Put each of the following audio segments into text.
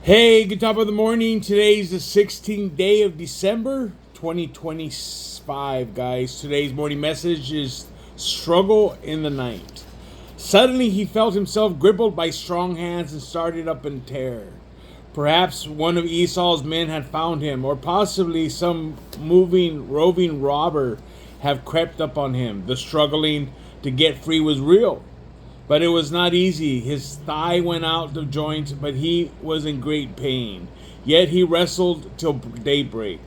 Hey, good top of the morning. Today's the 16th day of December 2025, guys. Today's morning message is struggle in the night. Suddenly he felt himself grappled by strong hands and started up in terror. Perhaps one of Esau's men had found him, or possibly some roving robber have crept up on him. The struggling to get free was real. But it was not easy. His thigh went out of joint, but he was in great pain. Yet he wrestled till daybreak.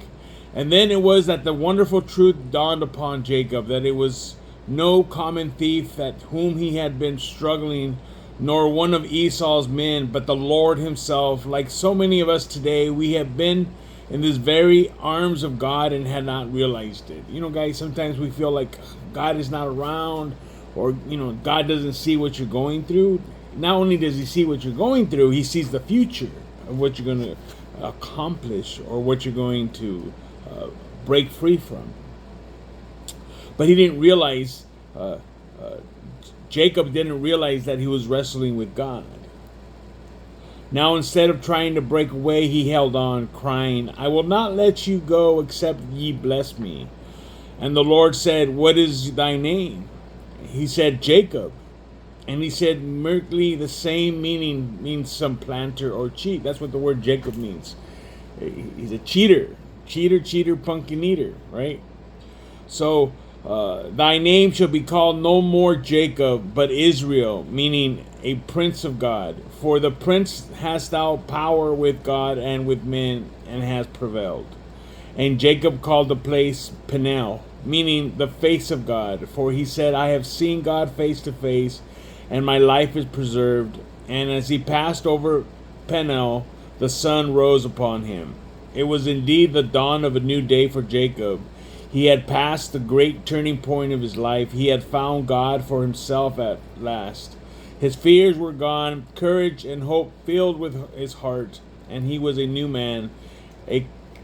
And then it was that the wonderful truth dawned upon Jacob that it was no common thief at whom he had been struggling, nor one of Esau's men, but the Lord himself. Like so many of us today, we have been in this very arms of God and had not realized it. You know, guys, sometimes we feel like God is not around, or God doesn't see what you're going through. Not only does he see what you're going through, he sees the future of what you're going to accomplish or what you're going to break free from. But he didn't realize, Jacob didn't realize that he was wrestling with God. Now, instead of trying to break away, he held on, crying, "I will not let you go except ye bless me." And the Lord said, "What is thy name?" He said, "Jacob." And he said, merely the same meaning, means some planter or cheat. That's what the word Jacob means. He's a cheater, pumpkin eater, right? So, thy name shall be called no more Jacob, but Israel, meaning a prince of God. For the prince hast thou power with God and with men, and has prevailed. And Jacob called the place Peniel, meaning the face of God. For he said, I have seen God face to face, and my life is preserved. And as he passed over Peniel, the sun rose upon him. It was indeed the dawn of a new day for Jacob. He had passed the great turning point of his life. He had found God for himself at last. His fears were gone, courage and hope filled with his heart, and he was a new man.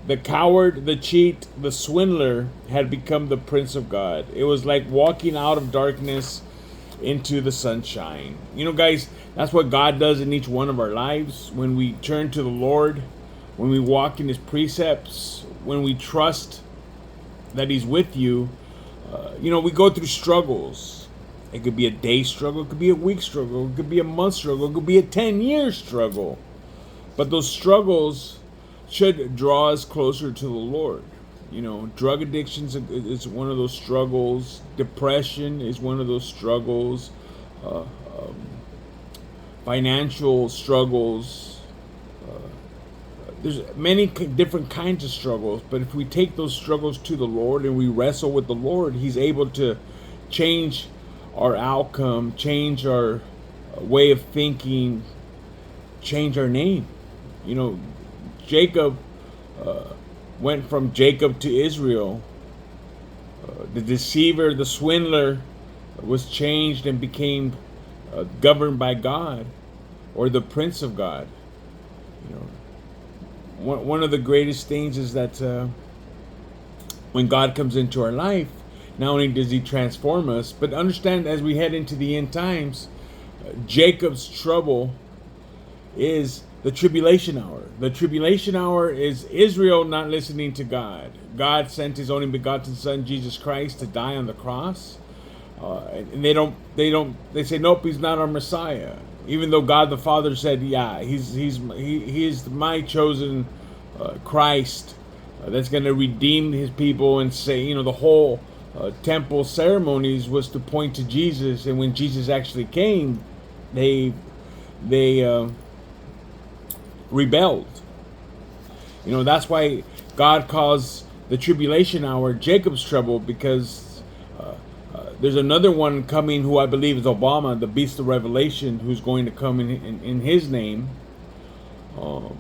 The coward, the cheat, the swindler had become the prince of God. It was like walking out of darkness into the sunshine. You know, guys, that's what God does in each one of our lives. When we turn to the Lord, when we walk in his precepts, when we trust that he's with you, we go through struggles. It could be a day struggle, it could be a week struggle, it could be a month struggle, it could be a 10-year struggle. But those struggles should draw us closer to the Lord. Drug addiction is one of those struggles. Depression is one of those struggles. Financial struggles. There's many different kinds of struggles. But if we take those struggles to the Lord and we wrestle with the Lord, he's able to change our outcome, change our way of thinking, change our name. Jacob went from Jacob to Israel. The deceiver, the swindler, was changed and became governed by God, or the Prince of God. One of the greatest things is that when God comes into our life, not only does he transform us, but understand as we head into the end times, Jacob's trouble is the tribulation hour. The tribulation hour is Israel not listening to God. God sent his only begotten son, Jesus Christ, to die on the cross. And they say, nope, he's not our Messiah. Even though God the Father said, yeah, he is my chosen Christ that's going to redeem his people, and say, the whole temple ceremonies was to point to Jesus. And when Jesus actually came, they rebelled. That's why God calls the tribulation hour Jacob's trouble, because there's another one coming who I believe is Obama, the beast of Revelation, who's going to come in his name. And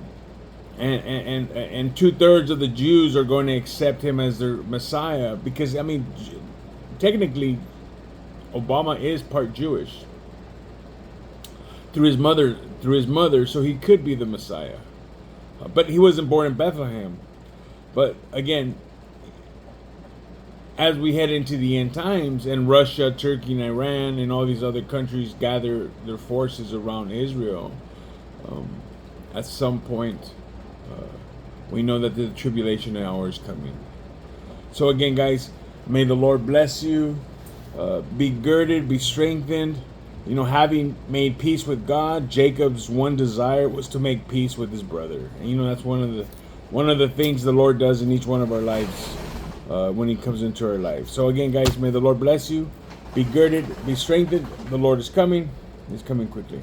2/3 of the Jews are going to accept him as their Messiah, because technically Obama is part Jewish through his mother, so he could be the Messiah. But he wasn't born in Bethlehem. But again, as we head into the end times, and Russia, Turkey, and Iran, and all these other countries gather their forces around Israel, at some point, we know that the tribulation hour is coming. So again, guys, may the Lord bless you. Be girded, be strengthened. You know, having made peace with God, Jacob's one desire was to make peace with his brother. And you know, that's one of the things the Lord does in each one of our lives when he comes into our life. So again, guys, may the Lord bless you. Be girded, be strengthened. The Lord is coming. He's coming quickly.